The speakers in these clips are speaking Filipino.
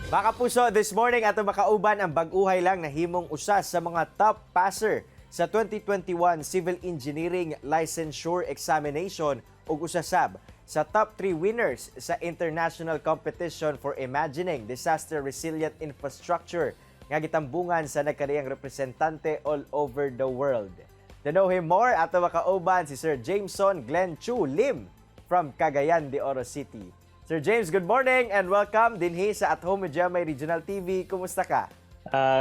Mga kapuso, this morning ato makauban ang bag-uhay lang na himong usas sa mga top passer sa 2021 Civil Engineering Licensure Examination ug usasab sa top 3 winners sa International Competition for Imagining Disaster Resilient Infrastructure nga gitambungan sa nagkariyang representante all over the world. To know him more, ato makauban si Sir Jameson Glenn Chu Lim from Cagayan de Oro City. Sir James, good morning and welcome dinhi sa At Home with GMA Regional TV. Kumusta ka?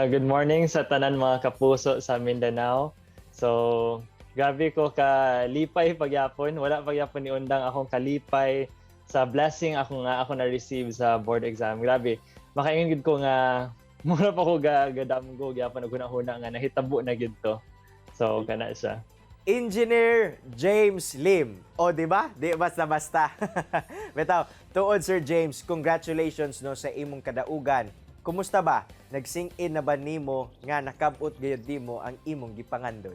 Good morning sa tanan mga kapuso sa Mindanao. So, grabe ko kalipay pagyapon. Wala pagyapon ni undang akong kalipay sa blessing ako na-receive sa board exam. Grabe. Makaingin ko nga mura pa ko gadamgo gyapon og huna nga nahitabo na gid to. So, kana siya. Engineer James Lim. O, di ba? Di basta-basta. Betaw, tuod Sir James, congratulations no sa imong kadaugan. Kumusta ba? Nag-sink in na ba nimo nga nakabot gayud nimo ang imong gipangandoy?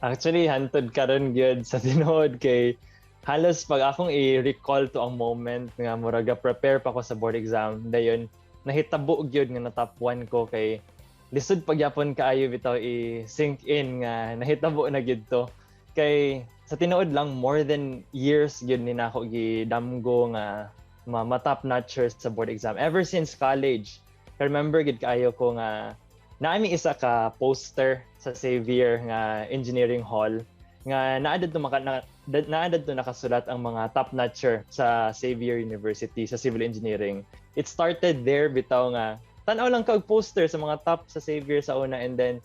Actually, hantod karon gyud sa tinuod kay halos pag akong i-recall to ang moment nga muraga prepare pa ko sa board exam dayon nahitabo gyud nga na top 1 ko kay lisod pagyapon kaayo bitaw i-sink in nga nahitabo na gyud to kay sa tinuod lang more than years gyud ni nako gidamgo nga ma-top notchers sa board exam ever since college. I remember gid kaayo ko nga naami isa ka poster sa Xavier nga engineering hall nga naadad to nakasulat ang mga top notcher sa Xavier University sa civil engineering. It started there bitaw nga tan-aw lang kag poster sa mga top sa Xavier sa una and then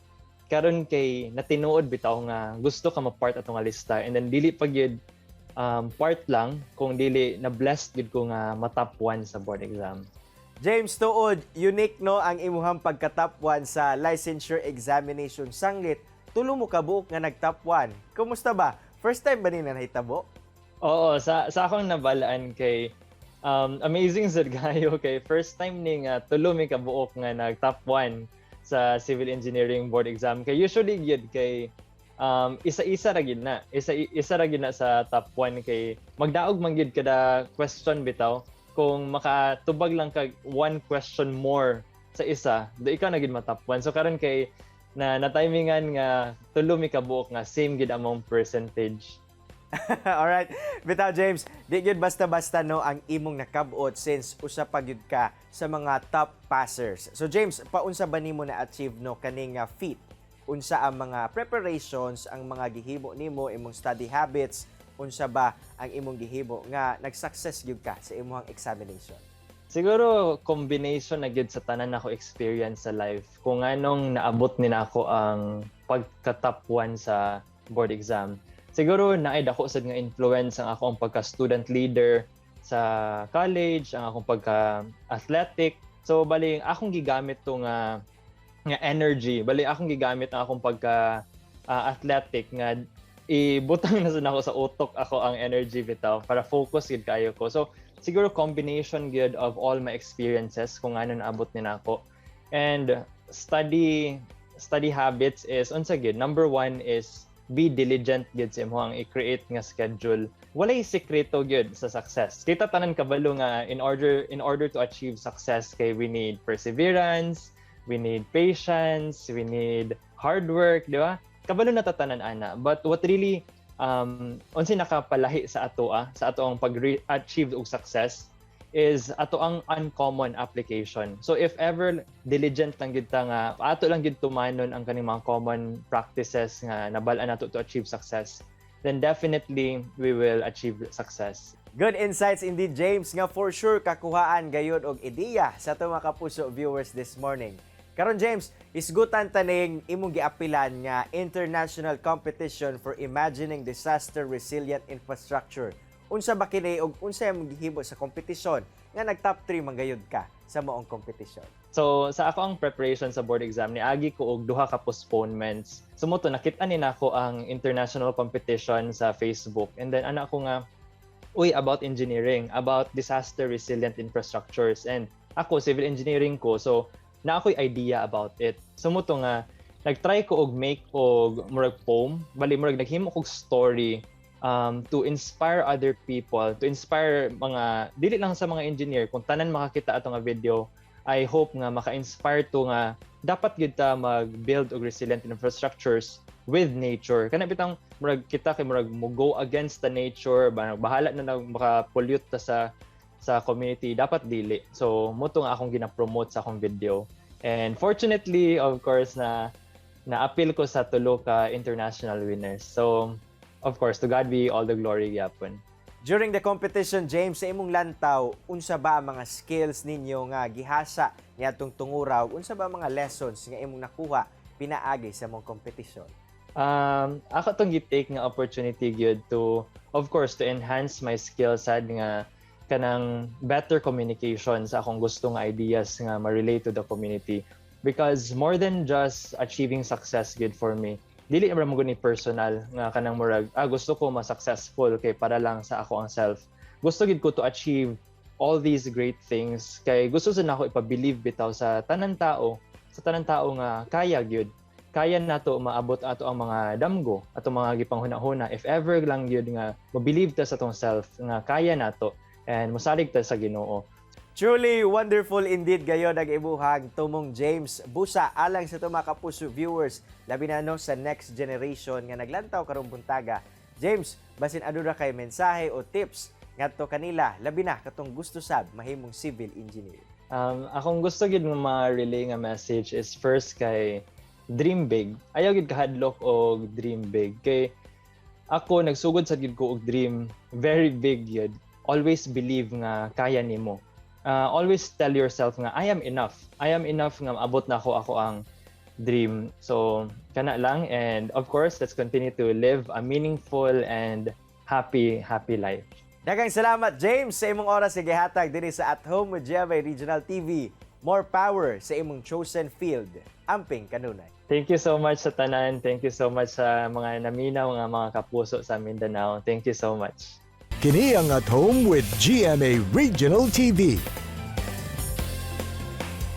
karon kay natinuod bitaw nga gusto ka ma-part atong lista and then dili pa gyud part lang kung dili na blessed gid ko nga ma-top 1 sa board exam. James, tuod, unique no ang imuhang pagka-top 1 sa licensure examination sanglit. Tulo mo kabuok nga nag-top 1. Kumusta ba? First time ba nina nahitabo? Oo, sa akong nabalaan kay amazing sad kayo kay first time ni nga tulo mi kabuok nga nag-top 1 sa civil engineering board exam kay usually gyud kay isa-isa ra gyud na isa ra gyud na sa top 1 kay magdaog man gyud kada question bitaw kung makatubag lang kag one question more sa isa do ikaw na gyud ma-top 1 so karon kay na timingan nga tulo mi kabuok nga same gyud among percentage. Alright. Bitaw James, di gyud basta-basta no ang imong nakabot since usa pa gyud ka sa mga top passers. So James, paunsa ba nimo na achieve no kaning feat? Unsa ang mga preparations, ang mga gihimo nimo, imong study habits, unsa ba ang imong gihimo nga nag-success gyud ka sa imong examination? Siguro combination na gyud sa tanan nako experience sa life kung anong naabot ni nako ang pagka-top 1 sa board exam. Siguro naay dako sad nga influence ang akong pagka-student leader sa college, ang akong pagka-athletic. So bali akong gigamit to nga energy, bali akong gigamit ang akong pagka-athletic nga ibutang na sad nako sa utok ako ang energy bitaw para focus gid kaayo ko. So siguro combination good of all my experiences kung ano naabot ni nako. And study habits is unsa gid. Number 1 is be diligent gid sa imong i-create nga schedule. Walay sekreto gyud sa success. Kita tanan kabalo nga in order to achieve success kay we need perseverance, we need patience, we need hard work, di ba? Kabalo na tatanan ana. But what really unsay nakapalahi sa ato ang pag-achieve og success is ato ang uncommon application. So if ever diligent lang gid ta nga ato lang gid tumanon ang kaning mga common practices nga nabal-an nato to achieve success, then definitely we will achieve success. Good insights indeed James nga for sure kakuhaan gayud og ideya sa ato mga kapuso viewers this morning. Karon James, isgutan taning imong giapilan nga International Competition for Imagining Disaster Resilient Infrastructure. Unsa ba kini og unsa imong gihimo sa kompetisyon nga nag-top 3 manggayud ka sa moong kompetisyon? So sa ako ang preparation sa board exam niagi ko og duha ka postponements. Sumuto nakita ni nako ang international competition sa Facebook and then ana ko nga about engineering, about disaster resilient infrastructures and ako civil engineering ko so na ako'y idea about it. Sumuto nga nagtry ko og make og murag poem, bali murag naghimo og story to inspire other people, to inspire mga dili lang sa mga engineer kung tanan makakita ato nga video I hope nga maka-inspire to nga dapat gyud ta mag-build og resilient infrastructures with nature. Kana bitang murag kita kay murag mo go against the nature, bahala na nag maka-pollute ta sa community, dapat dili. So mo to nga akong gina-promote sa akong video. And fortunately, of course, na-appeal ko sa tulo ka international winners. So of course, to God be all the glory gyapon. During the competition, James, sa imong lantaw, unsa ba ang mga skills ninyo nga gihasa niadtong tunguraw? Unsa ba ang mga lessons nga imong nakuha pinaagi sa mong competition? Ako tong gi-take nga opportunity gyud to, of course, to enhance my skill sad nga kanang better communication sa akong gustong ideas nga ma-relate to the community. Because more than just achieving success good for me, dili naman mo ni personal nga kanang murag gusto ko ma-successful kay para lang sa ako ang self. Gusto gid ko to achieve all these great things kay gusto sa nako ipabilieve bitaw sa tanang tao nga kaya nato maabot ato ang mga damgo ato mga gipanghuna-huna if ever lang gyud nga mo-believe ta sa tong self nga kaya nato and mosalig ta sa Ginoo. Truly wonderful indeed gayon ang ibuhang tumong James Busa alang sa mga kapuso viewers labi na no sa next generation nga naglantaw karong buntaga. James, basin aduna kay mensahe o tips ngadto kanila labi na katong gusto sab mahimong civil engineer. Akong gusto gid nga ma-relay nga message is first kay dream big. Ayaw gid kahadlok og dream big kay ako nagsugod sa gid ko og dream very big yun. Always believe nga kaya nimo. Always tell yourself nga I am enough nga maabot na ako ang dream. So kana lang, and of course let's continue to live a meaningful and happy life. Daghang salamat James sa imong oras sa gihatag dinhi sa At Home with GMA Regional TV. More power sa imong chosen field. Amping kanunay. Thank you so much sa tanan. Thank you so much sa mga naminaw nga mga kapuso sa Mindanao. Thank you so much. Kini ang At Home with GMA Regional TV.